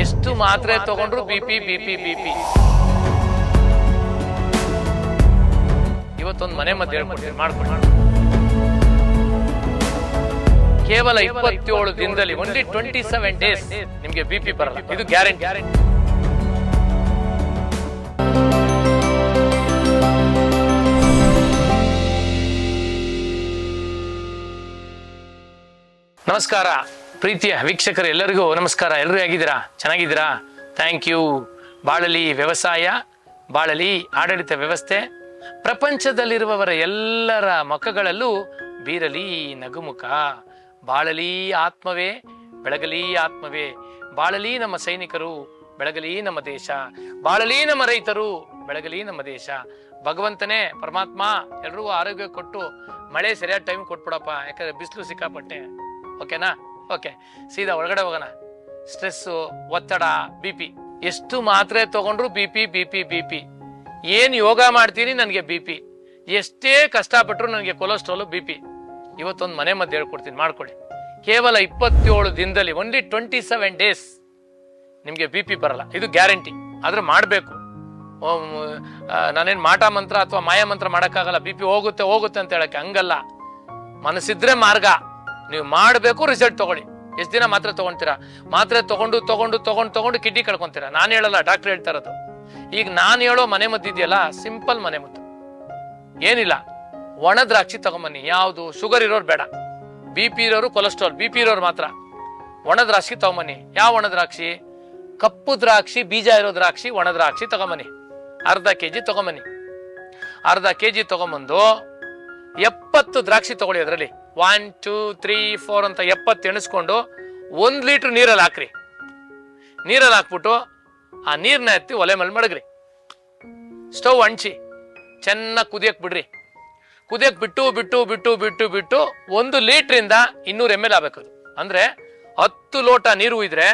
ಎಷ್ಟು ಮಾತ್ರೆ ತಗೊಂಡ್ರು ಬಿಪಿ ಬಿಪಿ ಬಿಪಿ. ಇವತ್ತೊಂದು ಮನೆ ಮದ್ದು ಹೇಳ್ಕೊಡ್ತೀನಿ, ಮಾಡ್ಕೊಂಡು. ಕೇವಲ 27 ದಿನದಲ್ಲಿ, ಓನ್ಲಿ 27 ಡೇಸ್ ನಿಮ್ಗೆ ಬಿಪಿ ಬರಲ್ಲ, ಇದು ಗ್ಯಾರಂಟಿ. ನಮಸ್ಕಾರ ಪ್ರೀತಿಯ ವೀಕ್ಷಕರು, ಎಲ್ಲರಿಗೂ ನಮಸ್ಕಾರ. ಎಲ್ಲರೂ ಹೇಗಿದ್ದೀರಾ? ಚೆನ್ನಾಗಿದ್ದೀರಾ? Thank you. ಬಾಳಲಿ ವ್ಯವಸಾಯ, ಬಾಳಲಿ ಆಡಳಿತ ವ್ಯವಸ್ಥೆ, ಪ್ರಪಂಚದಲ್ಲಿರುವವರ ಎಲ್ಲರ ಮುಖಗಳಲ್ಲೂ ಬೀರಲಿ ನಗುಮುಖ. ಬಾಳಲಿ ಆತ್ಮವೇ, ಬೆಳಗಲಿ ಆತ್ಮವೇ. ಬಾಳಲಿ ನಮ್ಮ ಸೈನಿಕರು, ಬೆಳಗಲಿ ನಮ್ಮ ದೇಶ. ಬಾಳಲಿ ನಮ್ಮ ರೈತರು, ಬೆಳಗಲಿ ನಮ್ಮ ದೇಶ. ಭಗವಂತನೇ ಪರಮಾತ್ಮ ಎಲ್ರಿಗೂ ಆರೋಗ್ಯ ಕೊಟ್ಟು ಮಳೆ ಸರಿಯಾದ ಟೈಮ್ ಕೊಟ್ಬಿಡಪ್ಪ, ಯಾಕಂದ್ರೆ ಬಿಸಿಲು ಸಿಕ್ಕಾಪಟ್ಟೆ. ಓಕೆನಾ? ಓಕೆ, ಸೀದಾ ಒಳಗಡೆ ಹೋಗೋಣ. ಸ್ಟ್ರೆಸ್ಸು, ಒತ್ತಡ, ಬಿಪಿ. ಎಷ್ಟು ಮಾತ್ರೆ ತಗೊಂಡ್ರು ಬಿಪಿ ಬಿಪಿ ಬಿಪಿ. ಏನು ಯೋಗ ಮಾಡ್ತೀನಿ ನನಗೆ ಬಿಪಿ, ಎಷ್ಟೇ ಕಷ್ಟಪಟ್ಟರು ನನಗೆ ಕೊಲೆಸ್ಟ್ರಾಲ್ ಬಿಪಿ. ಇವತ್ತೊಂದು ಮನೆ ಮದ್ದು ಹೇಳ್ಕೊಡ್ತೀನಿ, ಮಾಡ್ಕೊಳ್ಳಿ. ಕೇವಲ 27 ದಿನದಲ್ಲಿ, ಓನ್ಲಿ 27 ಡೇಸ್ ನಿಮಗೆ ಬಿಪಿ ಬರಲ್ಲ, ಇದು ಗ್ಯಾರಂಟಿ. ಆದ್ರೆ ಮಾಡಬೇಕು. ನಾನೇನು ಮಾಟ ಮಂತ್ರ ಅಥವಾ ಮಾಯ ಮಂತ್ರ ಮಾಡೋಕ್ಕಾಗಲ್ಲ. ಬಿಪಿ ಹೋಗುತ್ತೆ ಹೋಗುತ್ತೆ ಅಂತ ಹೇಳಕ್ಕೆ ಹಂಗಲ್ಲ. ಮನಸ್ಸಿದ್ರೆ ಮಾರ್ಗ, ನೀವು ಮಾಡಬೇಕು, ರಿಸಲ್ಟ್ ತಗೊಳ್ಳಿ. ಎಷ್ಟು ದಿನ ಮಾತ್ರೆ ತಗೊಂತೀರಾ? ಮಾತ್ರೆ ತಗೊಂಡು ಕಿಡ್ನಿ ಕಳ್ಕೊಂತೀರಾ. ನಾನು ಹೇಳಲ್ಲ, ಡಾಕ್ಟರ್ ಹೇಳ್ತಾ ಇರೋದು. ಈಗ ನಾನು ಹೇಳೋ ಮನೆ ಮದ್ದು ಇದೆಯಲ್ಲ, ಸಿಂಪಲ್ ಮನೆ ಮದ್ದು, ಏನಿಲ್ಲ. ಒಣ ದ್ರಾಕ್ಷಿ ತಗೊಂಬನ್ನಿ. ಯಾವುದು? ಶುಗರ್ ಇರೋರು ಬೇಡ, ಬಿಪಿ ಇರೋರು, ಕೊಲೆಸ್ಟ್ರಾಲ್, ಬಿಪಿ ಇರೋರು ಮಾತ್ರ. ಒಣ ದ್ರಾಕ್ಷಿ ತಗೊಂಬನ್ನಿ. ಯಾವ ಒಣ ದ್ರಾಕ್ಷಿ? ಕಪ್ಪು ದ್ರಾಕ್ಷಿ, ಬೀಜ ಇರೋ ದ್ರಾಕ್ಷಿ, ಒಣ ದ್ರಾಕ್ಷಿ ತಗೊಂಬನ್ನಿ. ಅರ್ಧ ಕೆಜಿ ತಗೊಂಬನ್ನಿ. ಅರ್ಧ ಕೆಜಿ ತಗೊಂಬಂದು 70 ದ್ರಾಕ್ಷಿ ತಗೊಳ್ಳಿ. ಅದರಲ್ಲಿ 1 2 3 4 ಅಂತ 70 ಎಣಿಸ್ಕೊಂಡು 1 ಲೀಟರ್ ನೀರಲ್ಲಿ ಹಾಕ್ರಿ. ನೀರಲ್ಲಿ ಹಾಕ್ಬಿಟ್ಟು ಆ ನೀರ್ನ ಎತ್ತಿ ಒಲೆ ಮೇಲೆ ಮಡಗ್ರಿ. ಸ್ಟವ್ ಅಂಚಿ ಚೆನ್ನಾಗಿ ಕುದಿಯಕ್ ಬಿಡ್ರಿ. ಕುದಿಯಕ್ ಬಿಟ್ಟು 1 ಲೀಟ್ರಿಂದ 200 ml ಆಗ್ಬೇಕು. ಅದು ಅಂದ್ರೆ 10 ಲೋಟ ನೀರು ಇದ್ರೆ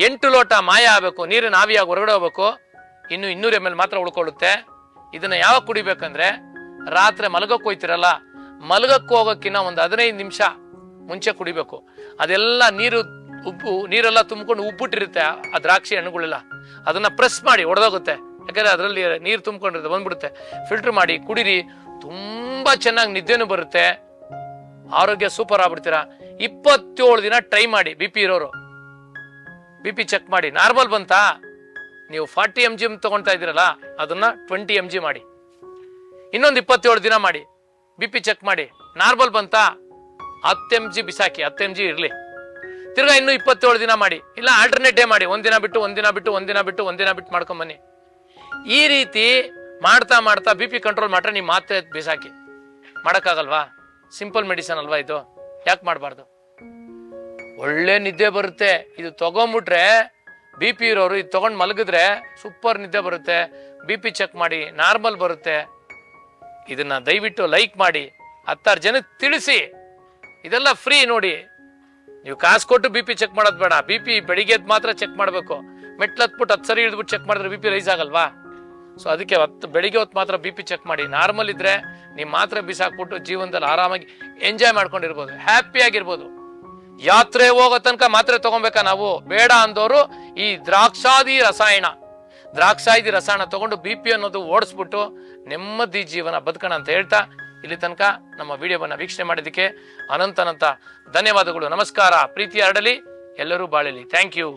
8 ಲೋಟ ಮಾಯ ಆಗ್ಬೇಕು, ನೀರಿನ ಆವಿಯಾಗಿ ಹೊರಗಡೆ ಹೋಗ್ಬೇಕು. ಇನ್ನು 200 ml ಮಾತ್ರ ಉಳ್ಕೊಳ್ಳುತ್ತೆ. ಇದನ್ನ ಯಾವಾಗ ಕುಡಿಬೇಕಂದ್ರೆ, ರಾತ್ರಿ ಮಲಗಕ್ಕೆ ಹೋಯ್ತಿರಲ್ಲ, ಮಲಗಕ್ಕೆ ಹೋಗೋಕ್ಕಿನ್ನ ಒಂದು 15 ನಿಮಿಷ ಮುಂಚೆ ಕುಡಿಬೇಕು. ಅದೆಲ್ಲ ನೀರೆಲ್ಲ ತುಂಬಿಕೊಂಡು ಉಬ್ಬಿಟ್ಟಿರುತ್ತೆ ಆ ದ್ರಾಕ್ಷಿ ಹಣ್ಣುಗಳೆಲ್ಲ. ಅದನ್ನ ಪ್ರೆಸ್ ಮಾಡಿ ಹೊಡೆದೋಗುತ್ತೆ, ಯಾಕಂದ್ರೆ ಅದರಲ್ಲಿ ನೀರು ತುಂಬಿಕೊಂಡಿರುತ್ತೆ, ಬಂದ್ಬಿಡುತ್ತೆ. ಫಿಲ್ಟರ್ ಮಾಡಿ ಕುಡೀರಿ. ತುಂಬಾ ಚೆನ್ನಾಗಿ ನಿದ್ದೆನೂ ಬರುತ್ತೆ, ಆರೋಗ್ಯ ಸೂಪರ್ ಆಗ್ಬಿಡ್ತೀರಾ. 27 ದಿನ ಟ್ರೈ ಮಾಡಿ. ಬಿಪಿ ಇರೋರು ಬಿಪಿ ಚೆಕ್ ಮಾಡಿ. ನಾರ್ಮಲ್ ಬಂತಾ? ನೀವು 40 mg ತಗೊಳ್ತಾ ಇದ್ದೀರಲ್ಲ, ಅದನ್ನ 20 mg ಮಾಡಿ. ಇನ್ನೊಂದು 27 ದಿನ ಮಾಡಿ, ಬಿಪಿ ಚೆಕ್ ಮಾಡಿ. ನಾರ್ಮಲ್ ಬಂತಾ? 10 mg ಬಿಸಾಕಿ, 10 mg ಇರ್ಲಿ. ತಿರ್ಗಾ ಇನ್ನು 27 ದಿನ ಮಾಡಿ. ಇಲ್ಲ ಆಲ್ಟರ್ನೇಟ್ ಡೇ ಮಾಡಿ, ಒಂದಿನ ಬಿಟ್ಟು ಮಾಡ್ಕೊಂಬನ್ನಿ. ಈ ರೀತಿ ಮಾಡ್ತಾ ಬಿಪಿ ಕಂಟ್ರೋಲ್ ಮಾಡ್ರೆ ನೀವು ಮಾತ್ರೆ ಬಿಸಾಕಿ. ಮಾಡಕ್ಕಾಗಲ್ವಾ? ಸಿಂಪಲ್ ಮೆಡಿಸನ್ ಅಲ್ವಾ ಇದು? ಯಾಕೆ ಮಾಡಬಾರ್ದು? ಒಳ್ಳೆ ನಿದ್ದೆ ಬರುತ್ತೆ. ಇದು ತಗೊಂಡ್ಬಿಟ್ರೆ, ಬಿಪಿ ಇರೋರು ಇದು ತಗೊಂಡ್ ಮಲಗಿದ್ರೆ ಸೂಪರ್ ನಿದ್ದೆ ಬರುತ್ತೆ. ಬಿಪಿ ಚೆಕ್ ಮಾಡಿ, ನಾರ್ಮಲ್ ಬರುತ್ತೆ. ಇದನ್ನ ದಯವಿಟ್ಟು ಲೈಕ್ ಮಾಡಿ, 10 ಜನಕ್ಕೆ ತಿಳಿಸಿ. ಇದೆಲ್ಲ ಫ್ರೀ ನೋಡಿ. ನೀವು ಕಾಸು ಕೊಟ್ಟು ಬಿಪಿ ಚೆಕ್ ಮಾಡೋದು ಬೇಡ. ಬಿಪಿ ಬೆಳಿಗ್ಗೆ ಮಾತ್ರ ಚೆಕ್ ಮಾಡಬೇಕು. ಮೆಟ್ಲತ್ಬಿಟ್ಟು 10 ಸರಿ ಇಳಿದ್ಬಿಟ್ಟು ಚೆಕ್ ಮಾಡಿದ್ರೆ ಬಿಪಿ ರೈಸ್ ಆಗಲ್ವಾ? ಸೊ ಅದಕ್ಕೆ ಬೆಳಿಗ್ಗೆ ಹೊತ್ತು ಮಾತ್ರ ಬಿಪಿ ಚೆಕ್ ಮಾಡಿ. ನಾರ್ಮಲ್ ಇದ್ರೆ ನೀವು ಮಾತ್ರ ಬಿಸಾಕ್ಬಿಟ್ಟು ಜೀವನದಲ್ಲಿ ಆರಾಮಾಗಿ ಎಂಜಾಯ್ ಮಾಡ್ಕೊಂಡಿರ್ಬೋದು, ಹ್ಯಾಪಿ ಆಗಿರ್ಬೋದು. ಯಾತ್ರೆ ಹೋಗೋ ತನಕ ಮಾತ್ರೆ ತಗೊಬೇಕಾ ನಾವು? ಬೇಡ ಅಂದವರು ಈ ದ್ರಾಕ್ಷಾದಿ ರಸಾಯನ ತಗೊಂಡು ಬಿಪಿ ಅನ್ನೋದು ಓಡಿಸ್ಬಿಟ್ಟು ನೆಮ್ಮದಿ ಜೀವನ ಬದುಕೋಣ ಅಂತ ಹೇಳ್ತಾ, ಇಲ್ಲಿ ತನಕ ನಮ್ಮ ವಿಡಿಯೋವನ್ನ ವೀಕ್ಷಣೆ ಮಾಡಿದ್ದಕ್ಕೆ ಅನಂತ ಧನ್ಯವಾದಗಳು. ನಮಸ್ಕಾರ. ಪ್ರೀತಿ ಹರಡಲಿ, ಎಲ್ಲರೂ ಬಾಳಲಿ. Thank you.